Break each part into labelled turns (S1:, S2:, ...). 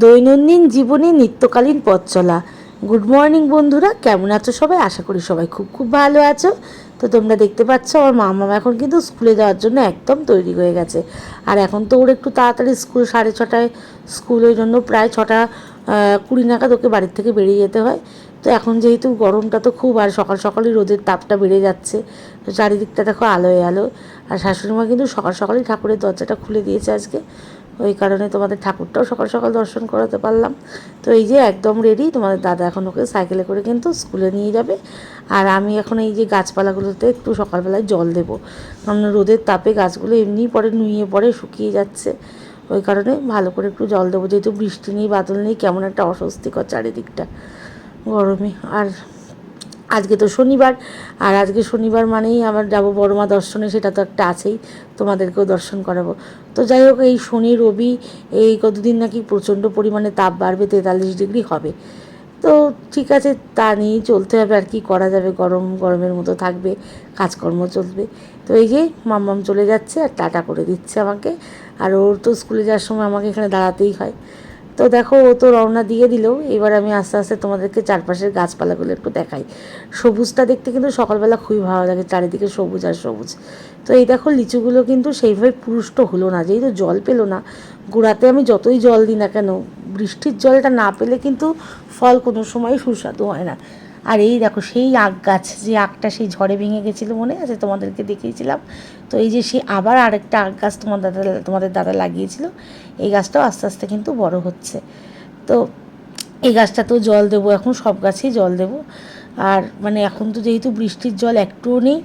S1: দৈনন্দিন জীবনে নিত্যকালীন পথ চলা। গুড মর্নিং বন্ধুরা, কেমন আছো সবাই? আশা করি সবাই খুব খুব ভালো আছো। তো তোমরা দেখতে পাচ্ছ আমার মামা এখন কিন্তু স্কুলে যাওয়ার জন্য একদম তৈরি হয়ে গেছে। আর এখন তো ওর একটু তাড়াতাড়ি স্কুল, 6:30টায় স্কুল, ওই জন্য প্রায় 6:20 নাগাদ ওকে বাড়ির থেকে বেরিয়ে যেতে হয়। তো এখন যেহেতু গরমটা তো খুব, আর সকাল সকালই রোদের তাপটা বেড়ে যাচ্ছে, তো চারিদিকটা দেখো আলোয় আলো। আর শাশুড়ি মা কিন্তু সকাল সকালই ঠাকুরের দরজাটা খুলে দিয়েছে আজকে, ওই কারণে তোমাদের ঠাকুরটাও সকাল সকাল দর্শন করাতে পারলাম। তো এই যে একদম রেডি, তোমাদের দাদা এখন ওকে সাইকেলে করে কিন্তু স্কুলে নিয়ে যাবে। আর আমি এখন এই যে গাছপালাগুলোতে একটু সকালবেলায় জল দেবো, কারণ রোদের তাপে গাছগুলো এমনিই পরে নুয়ে পড়ে, শুকিয়ে যাচ্ছে। ওই কারণে ভালো করে একটু জল দেবো, যেহেতু বৃষ্টি নেই, বাদল নেই, কেমন একটা অস্বস্তিকর চারিদিকটা গরমে। আর আজকে তো শনিবার, আর আজকে শনিবার মানেই আমার যাবো বড়মা দর্শনে, সেটা তো একটা আছেই, তোমাদেরকেও দর্শন করাবো। তো যাই হোক, এই শনি রবি এই কতদিন নাকি প্রচণ্ড পরিমাণে তাপ বাড়বে, 43 ডিগ্রি হবে। তো ঠিক আছে, তা নিয়েই চলতে হবে, আর কি করা যাবে, গরম গরমের মতো থাকবে, কাজকর্ম চলবে। তো এই যে মাম্মাম চলে যাচ্ছে আর টাটা করে দিচ্ছে আমাকে। আর ওর তো স্কুলে যাওয়ার সময় আমাকে এখানে দাঁড়াতেই হয়। তো দেখো, ও তো রওনা দিয়ে দিল। এবার আমি আস্তে আস্তে তোমাদেরকে চারপাশের গাছপালাগুলো একটু দেখাই। সবুজটা দেখতে কিন্তু সকালবেলা খুবই ভালো লাগে, চারিদিকে সবুজ আর সবুজ। তো এই দেখো, লিচুগুলো কিন্তু সেইভাবে পুষ্ট হলো না, যেহেতু জল পেলো না। গোড়াতে আমি যতই জল দিই না কেন, বৃষ্টির জলটা না পেলে কিন্তু ফল কোনো সময় সুস্বাদু হয় না। আর এই দেখো, সেই আখ গাছ, যে আখটা সেই ঝড়ে ভেঙে গেছিলো, মনে আছে? তোমাদেরকে দেখিয়েছিলাম। তো এই যে সে আবার আরেকটা আখ গাছ তোমাদের দাদা লাগিয়েছিল। এই গাছটাও আস্তে আস্তে কিন্তু বড় হচ্ছে। তো এই গাছটাতেও জল দেবো, এখন সব গাছেই জল দেবো। আর মানে এখন তো যেহেতু বৃষ্টির জল একটুও নেই,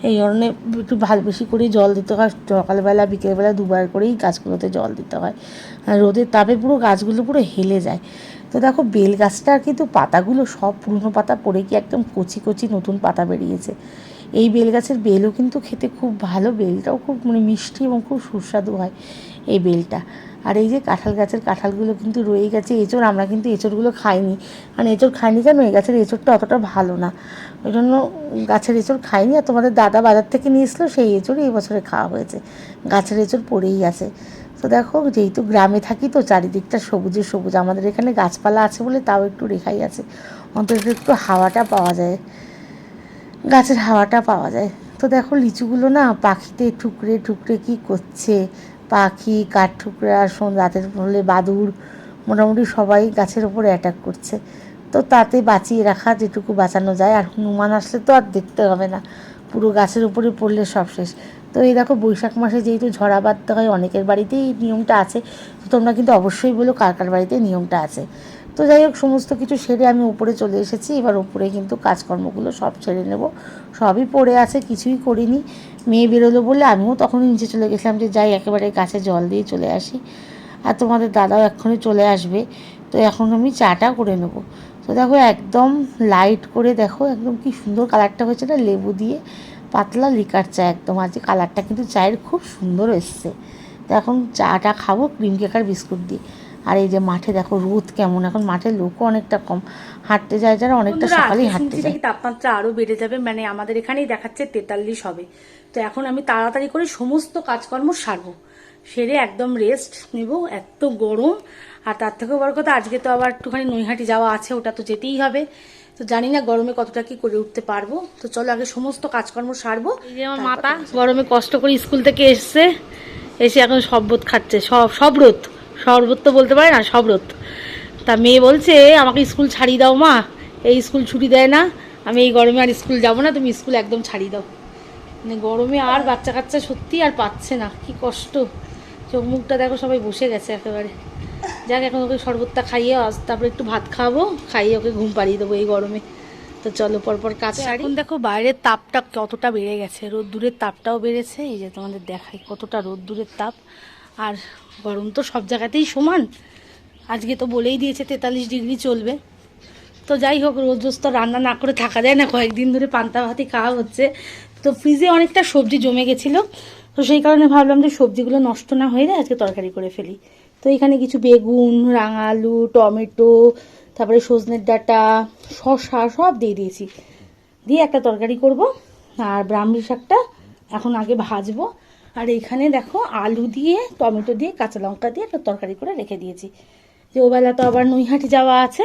S1: এই কারণে একটু ভালো বেশি করেই জল দিতে হয়। সকালবেলা বিকেলবেলা দুবার করেই গাছগুলোতে জল দিতে হয়। আর রোদের তাপে পুরো গাছগুলো পুরো হেলে যায়। তো দেখো, বেল গাছটার কিন্তু পাতাগুলো সব পুরনো পাতা পড়ে কি একদম কচি কচি নতুন পাতা বেরিয়েছে। এই বেল গাছের বেলও কিন্তু খেতে খুব ভালো, বেলটাও খুব মানে মিষ্টি এবং খুব সুস্বাদু হয় এই বেলটা। আর এই যে কাঁঠাল গাছের কাঁঠালগুলো কিন্তু রয়ে গেছে। এঁচড়, আমরা কিন্তু এঁচড়গুলো খাইনি, কারণ এঁচড় খাইনি কেন, এই গাছের এঁচড়টা অতটা ভালো না, ওই জন্য গাছের এঁচড় খাইনি। আর তোমাদের দাদা বাজার থেকে নিয়ে এসলো, সেই এঁচড়ই এই বছরে খাওয়া হয়েছে, গাছের এঁচড় পড়েই আছে। তো দেখো, যেহেতু গ্রামে থাকি তো চারিদিকটা সবুজে সবুজ, আমাদের এখানে গাছপালা আছে বলে তাও একটু রেখাই আছে, অন্তত একটু হাওয়াটা পাওয়া যায়, গাছের হাওয়াটা পাওয়া যায়। তো দেখো, লিচুগুলো না পাখিতে ঠুকরে ঠুকরে কি করছে, পাখি, কাঠঠুকরা, রাতের হলে বাদুড়, মোটামুটি সবাই গাছের ওপরে অ্যাটাক করছে। তো তাতে বাঁচিয়ে রাখা যেটুকু বাঁচানো যায়, আর হনুমান আসলে তো আর দেখতে হবে না, পুরো গাছের উপরে পড়লে সব শেষ। তো এই দেখো, বৈশাখ মাসে যেহেতু ঝরা বাঁধতে হয়, অনেকের বাড়িতেই এই নিয়মটা আছে। তো তোমরা কিন্তু অবশ্যই বলো কার কার বাড়িতে নিয়মটা আছে। তো যাই হোক, সমস্ত কিছু সেরে আমি উপরে চলে এসেছি। এবার উপরে কিন্তু কাজকর্মগুলো সব ছেড়ে নেব, সবই পড়ে আছে, কিছুই করিনি। মেয়ে বেরোলো বলে আমিও তখনই নিচে চলে গেছিলাম, যে যাই একেবারে গাছে জল দিয়ে চলে আসি। আর তোমাদের দাদাও এক্ষুনি চলে আসবে। তো এখন আমি চাটা করে নেব। তো দেখো, একদম লাইট করে দেখো, একদম কি সুন্দর কালারটা হয়েছে না, লেবু দিয়ে পাতলা লিকার চা একদম। আজকে কালারটা কিন্তু চায়ের খুব সুন্দর এসছে। তো এখন চাটা খাবো ক্রিম কেক আর বিস্কুট দিয়ে। আর এই যে মাঠে দেখো রোদ কেমন, এখন মাঠে লোকও অনেকটা কম, হাঁটতে যায় যারা, অনেকটা সকালেই হাঁটতে যায়। তাপমাত্রা আরো বেড়ে যাবে, মানে আমাদের এখানেই দেখাচ্ছে 43 হবে। তো এখন আমি তাড়াতাড়ি করে সমস্ত কাজকর্ম সারবো, সেরে একদম রেস্ট নেব, এত গরম। আর তার থেকেও বড় কথা, আজকে তো আবার একটুখানি নৈহাটি যাওয়া আছে, ওটা তো যেতেই হবে। তো জানি না গরমে কতটা কি করে উঠতে পারবো। তো চলো আগে সমস্ত কাজকর্ম সারবো। এই যে আমার মাতা গরমে কষ্ট করে স্কুল থেকে এসছে, এসে এখন শরবত খাচ্ছে, শরবত, শরবত তো বলতে পারে না, শরবত। তা মেয়ে বলছে আমাকে স্কুল ছাড়িয়ে দাও মা, এই স্কুল ছুটি দেয় না, আমি এই গরমে আর স্কুল যাবো না, তুমি স্কুল একদম ছাড়িয়ে দাও। মানে গরমে আর বাচ্চা কাচ্চা সত্যি আর পাচ্ছে না, কি কষ্ট। চোখ মুখটা দেখো সবাই বসে গেছে একেবারে। যাক, এখন ওকে শরবতটা খাইয়ে তারপরে একটু ভাত খাওয়াবো, খাইয়ে ওকে ঘুম পাড়িয়ে দেবো এই গরমে। তো চলো পরপর কাজ সারি। এখন দেখো বাইরের তাপটা কতটা বেড়ে গেছে, রোদ্দুরের তাপটাও বেড়েছে। এই যে তোমাদের দেখাই কতটা রোদ্দুরের তাপ। আর গরম তো সব জায়গাতেই সমান, আজকে তো বলেই দিয়েছে 43 ডিগ্রি চলবে। তো যাই হোক, রোজ রোজ তো রান্না না করে থাকা যায় না, কয়েকদিন ধরে পান্তা ভাতই খাওয়া হচ্ছে। তো ফ্রিজে অনেকটা সবজি জমে গেছিলো, তো সেই কারণে ভাবলাম যে সবজিগুলো নষ্ট না হয়ে যায়, আজকে তরকারি করে ফেলি। তো এখানে কিছু বেগুন, রাঙা আলু, টমেটো, তারপরে সজনের ডাঁটা, শসা সব দিয়ে দিয়েছি, দিয়ে একটা তরকারি করব। আর ব্রাহ্মী শাকটা এখন আগে ভাজবো। আর এইখানে দেখো আলু দিয়ে, টমেটো দিয়ে, কাঁচা লঙ্কা দিয়ে একটা তরকারি করে রেখে দিয়েছি, যে ওবেলা তো আবার নৈহাটি যাওয়া আছে।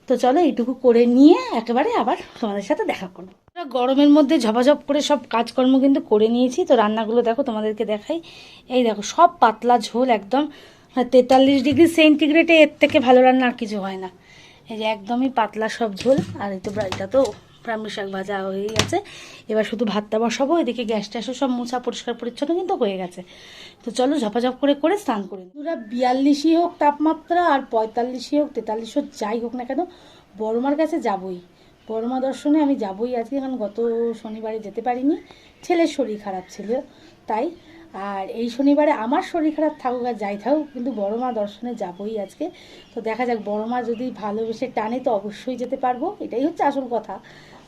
S1: তো চলো এইটুকু করে নিয়ে একেবারে আবার তোমাদের সাথে দেখা করবো। গরমের মধ্যে ঝপাঝপ করে সব কাজকর্ম কিন্তু করে নিয়েছি। তো রান্নাগুলো দেখো তোমাদেরকে দেখাই। এই দেখো সব পাতলা ঝোল একদম 43 ডিগ্রি সেন্টিগ্রেডে, এর থেকে ভালো রান্না আর কিছু হয় না। এই যে একদমই পাতলা সব ঝোল। আর এই তো এটা তো ব্রাহ্মী শাক ভাজা হয়ে গেছে। এবার শুধু ভাতটা বসাবো। এদিকে গ্যাস ট্যাসও সব মোছা পরিষ্কার পরিচ্ছন্ন কিন্তু হয়ে গেছে। তো চলো ঝপাঝপ করে করে স্নান করে নিই। পুরো 42ই হোক তাপমাত্রা আর 45ই হোক 43 হোক যাই হোক না কেন বড়মার কাছে যাবই। বড়মা দর্শনে আমি যাবই আজকে, কারণ গত শনিবারে যেতে পারিনি, ছেলের শরীর খারাপ ছিল তাই। আর এই শনিবারে আমার শরীর খারাপ থাকুক আর যাই থাকুক, কিন্তু বড়মা দর্শনে যাবই আজকে। তো দেখা যাক, বড়মা যদি ভালোবেসে টানে তো অবশ্যই যেতে পারবো, এটাই হচ্ছে আসল কথা।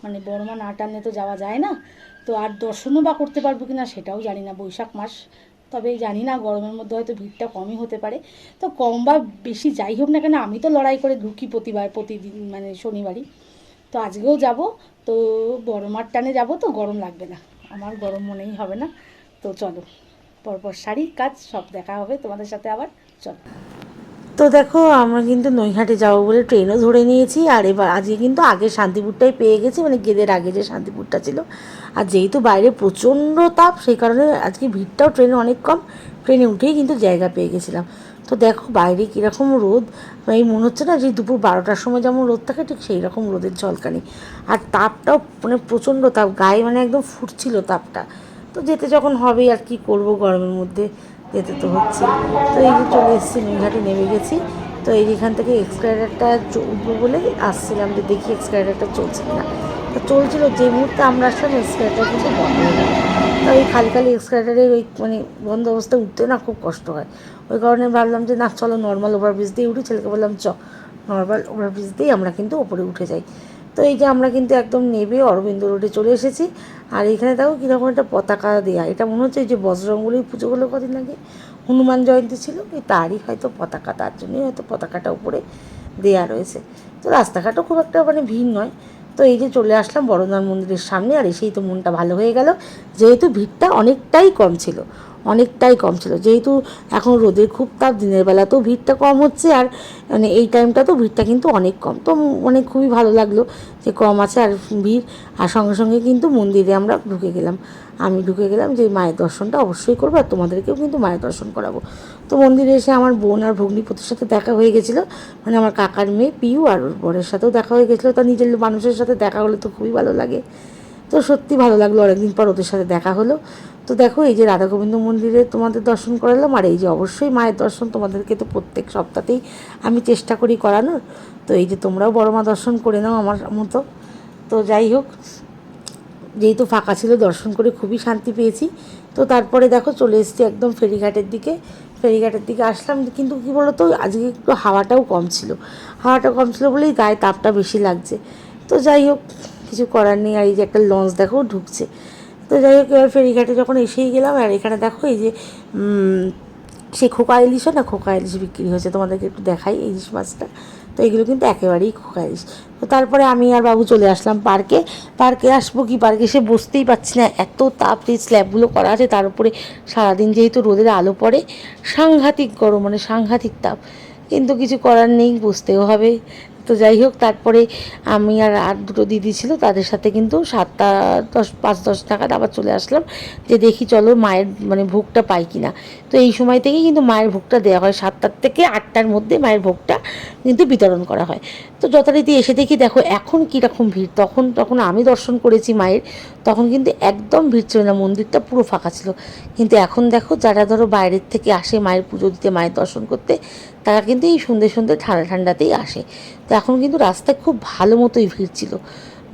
S1: মানে বড়মা না টানলে তো যাওয়া যায় না। তো আর দর্শনও বা করতে পারবো কিনা সেটাও জানি না, বৈশাখ মাস। তবে জানি না, গরমের মধ্যে হয়তো ভিড়টা কমই হতে পারে। তো কম বা বেশি যাই হোক না কেন, আমি তো লড়াই করে ঢুকি প্রতিদিন, মানে শনিবারই। তো আজকেও যাব। তো বড়মার টানে যাব, তো গরম লাগবে না, আমার গরম মনেই হবে না। তো চলো পরপর শাড়ি কাজ সব দেখা হবে তোমাদের সাথে আবার। চলো। তো দেখো আমরা কিন্তু নৈহাটে যাবো বলে ট্রেনও ধরে নিয়েছি। আর এবার আজকে কিন্তু আগে শান্তিপুরটাই পেয়ে গেছি, মানে গেদের আগে যে শান্তিপুরটা ছিল। আর যেহেতু বাইরে প্রচণ্ড তাপ, সেই কারণে আজকে ভিড়টাও ট্রেনে অনেক কম। ট্রেনে উঠেই কিন্তু জায়গা পেয়ে গেছিলাম। তো দেখো বাইরে কীরকম রোদ, এই মনে হচ্ছে না যে দুপুর 12টার সময় যেমন রোদ থাকে ঠিক সেই রকম রোদের ঝলকানি। আর তাপটাও মানে প্রচণ্ড তাপ, গায়ে মানে একদম ফুটছিল তাপটা। তো যেতে যখন হবেই, আর কি করব, গরমের মধ্যে যেতে তো হচ্ছে। তো এই যে চলে এসেছি, নৈহাটি নেমে গেছি। তো এইখান থেকে এক্সকালেটারটা উঠবো বলে আসছিলাম, যে দেখি এক্সকালেটারটা চলছে কিনা। তো চলছিল, যে মুহূর্তে আমরা আসলাম এক্সকালেটার কিন্তু বন্ধ হয়ে গেল। তো এই খালি খালি এক্সকালেটারের ওই মানে বন্ধ অবস্থায় উঠতে না খুব কষ্ট হয়। ওই কারণে ভাবলাম যে না, চলো নর্মাল ওভারব্রিজ দিয়ে উঠি। ছেলেকে বললাম নর্মাল ওভারব্রিজ দিয়েই আমরা কিন্তু ওপরে উঠে যাই। তো এই যে আমরা কিন্তু একদম নেবে অরবিন্দ রোডে চলে এসেছি। আর এখানে দেখো কীরকম একটা পতাকা দেওয়া, এটা মনে হচ্ছে যে বজরঙ্গলির পুজো হলো কদিন আগে, হনুমান জয়ন্তী ছিল, এই তারই হয়তো পতাকা, তার জন্যই হয়তো পতাকাটা উপরে দেয়া রয়েছে। তো রাস্তাঘাটও খুব একটা মানে ভিড় নয়। তো এই যে চলে আসলাম বড়নাথ মন্দিরের সামনে। আর এসেই তো মনটা ভালো হয়ে গেল, যেহেতু ভিড়টা অনেকটাই কম ছিল। যেহেতু এখন রোদের খুব তাপ, দিনের বেলাতেও ভিড়টা কম হচ্ছে। আর মানে এই টাইমটা তো ভিড়টা কিন্তু অনেক কম। তো মানে খুবই ভালো লাগলো যে কম আছে আর ভিড়। আর সঙ্গে সঙ্গে কিন্তু মন্দিরে আমরা আমি ঢুকে গেলাম যে মায়ের দর্শনটা অবশ্যই করবো, আর তোমাদেরকেও কিন্তু মায়ের দর্শন করাবো। তো মন্দিরে এসে আমার বোন আর ভগ্নিপতির সাথে দেখা হয়ে গেছিলো, মানে আমার কাকার মেয়ে পিউ, আর ওর বরের সাথেও দেখা হয়ে গেছিলো। তা নিজের মানুষের সাথে দেখা হলে তো খুবই ভালো লাগে। তো সত্যি ভালো লাগলো, অনেকদিন পর ওদের সাথে দেখা হলো। তো দেখো এই যে রাধা গোবিন্দ মন্দিরে তোমাদের দর্শন করালাম। আর এই যে অবশ্যই মায়ের দর্শন তোমাদেরকে তো প্রত্যেক সপ্তাহতেই আমি চেষ্টা করি করানোর। তো এই যে তোমরাও বড়মা দর্শন করে নাও আমার মতো। তো যাই হোক, যেহেতু ফাঁকা ছিল দর্শন করে খুবই শান্তি পেয়েছি। তো তারপরে দেখো চলে এসেছি একদম ফেরিঘাটের দিকে আসলাম। কিন্তু কী বলো তো, আজকে একটু হাওয়াটা কম ছিল বলেই গায়ে তাপটা বেশি লাগছে। তো যাই হোক, কিছু করার নেই। আর এই যে একটা লঞ্চ দেখো ঢুকছে। তো যাই হোক, এবার ফেরিঘাটে যখন এসেই গেলাম, আর এখানে দেখো এই যে সেই খোকা ইলিশ বিক্রি হয়েছে, তোমাদেরকে একটু দেখাই এই ইলিশ মাছটা। তো এগুলো কিন্তু একেবারেই খোকা ইলিশ। তো তারপরে আমি আর বাবু চলে আসলাম পার্কে আসবো কি, পার্কে এসে বসতেই পারছি না, এত তাপ। এই স্ল্যাবগুলো করা আছে, তার উপরে সারাদিন যেহেতু রোদের আলো পড়ে, সাংঘাতিক গরম, মানে সাংঘাতিক তাপ। কিন্তু কিছু করার নেই, বসতেও হবে। তো যাই হোক, তারপরে আমি আর দুটো দিদি ছিল, তাদের সাথে কিন্তু 5-10 টাকার আবার চলে আসলাম, যে দেখি চলো মায়ের মানে ভোগটা পাই কিনা। তো এই সময় থেকেই কিন্তু মায়ের ভোগটা দেওয়া হয়, 7টার থেকে 8টার মধ্যে মায়ের ভোগটা কিন্তু বিতরণ করা হয়। তো যথারীতি এসে দেখি দেখো এখন কীরকম ভিড়। তখন আমি দর্শন করেছি মায়ের, তখন কিন্তু একদম ভিড় ছিল না, মন্দিরটা পুরো ফাঁকা ছিল। কিন্তু এখন দেখো, যারা ধরো বাইরের থেকে আসে মায়ের পুজো দিতে, মায়ের দর্শন করতে, তারা কিন্তু এই সন্ধ্যে ঠান্ডাতেই আসে। তো এখন কিন্তু রাস্তায় খুব ভালো মতোই ভিড় ছিল,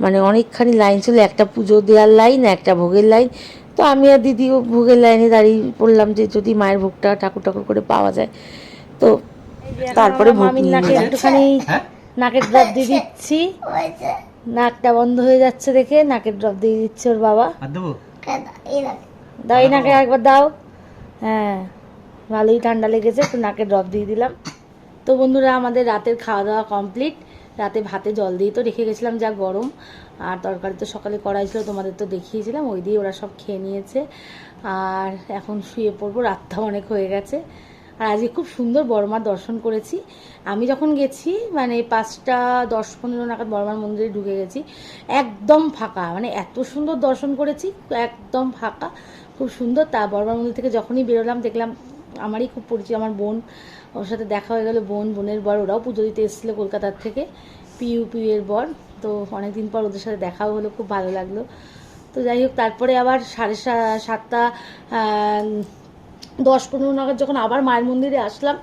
S1: মানে অনেকখানি লাইন ছিল, একটা পুজো দেওয়ার লাইন, একটা ভোগের লাইন। তো আমি আর দিদিও ভোগের লাইনে দাঁড়িয়ে পড়লাম, যে যদি মায়ের ভোগটা ঠাকুর করে পাওয়া যায়। তো তারপরে মামির নাকে একটুখানি নাকের ড্রপ দিয়ে দিচ্ছি, নাকটা বন্ধ হয়ে যাচ্ছে দেখে নাকের ড্রপ দিয়ে দিচ্ছে ওর বাবা। দাও, এই নাকে একবার দাও। হ্যাঁ, ভালোই ঠান্ডা লেগেছে, একটু নাকের ড্রপ দিয়ে দিলাম। তো বন্ধুরা, আমাদের রাতের খাওয়া দাওয়া কমপ্লিট। রাতে ভাতে জল দিয়ে তো রেখে গেছিলাম, যা গরম। আর তরকারি তো সকালে করাই ছিল, তোমাদের তো দেখিয়েছিলাম, ওই দিয়ে ওরা সব খেয়ে নিয়েছে। আর এখন শুয়ে পড়বো, রাতটা অনেক হয়ে গেছে। আর আজকে খুব সুন্দর বড়মার দর্শন করেছি। আমি যখন গেছি মানে 5:10-15 নাগাদ বড়মার মন্দিরে ঢুকে গেছি, একদম ফাঁকা, মানে এত সুন্দর দর্শন করেছি, একদম ফাঁকা, খুব সুন্দর। তা বড়মার মন্দির থেকে যখনই বেরোলাম দেখলাম আমারই খুব পরিচিত আমার বোন, ওর সাথে দেখা হয়ে গেল, বোনের বর, ওরাও পুজো দিতে এসেছিলো কলকাতার থেকে, পিউয়ের বর। তো অনেকদিন পর ওদের সাথে দেখাও হলো, খুব ভালো লাগলো। তো যাই হোক, তারপরে আবার 7:30-10-15 নাগাদ যখন আবার মায়ের মন্দিরে আসলাম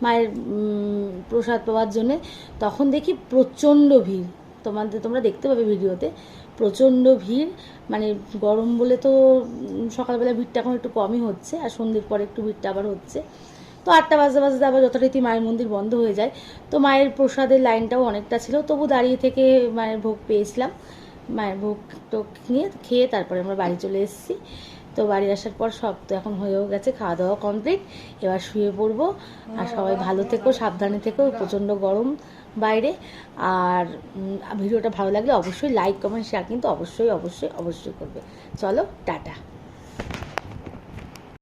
S1: মায়ের প্রসাদ পাওয়ার জন্যে, তখন দেখি প্রচণ্ড ভিড়। তোমরা দেখতে পাবে ভিডিওতে, প্রচণ্ড ভিড়। মানে গরম বলে তো সকালবেলা ভিড়টা এখন একটু কমই হচ্ছে, আর সন্ধ্যের পরে একটু ভিড়টা আবার হচ্ছে। তো 8টা বাজতে আবার যথারীতি মায়ের মন্দির বন্ধ হয়ে যায়। তো মায়ের প্রসাদের লাইনটাও অনেকটা ছিল, তবু দাঁড়িয়ে থেকে মায়ের ভোগ পেয়েছিলাম। মায়ের ভোগ তো নিয়ে খেয়ে তারপরে আমরা বাড়ি চলে এসেছি। তো বাড়ি আসার পর সব তো এখন হয়েও গেছে, খাওয়া দাওয়া কমপ্লিট, এবার শুয়ে পড়বো। আর সবাই ভালো থেকো, সাবধানে থেকো, প্রচণ্ড গরম বাইরে। আর ভিডিওটা ভালো লাগলে অবশ্যই লাইক কমেন্ট শেয়ার কিন্তু অবশ্যই অবশ্যই অবশ্যই করবে। চলো টাটা।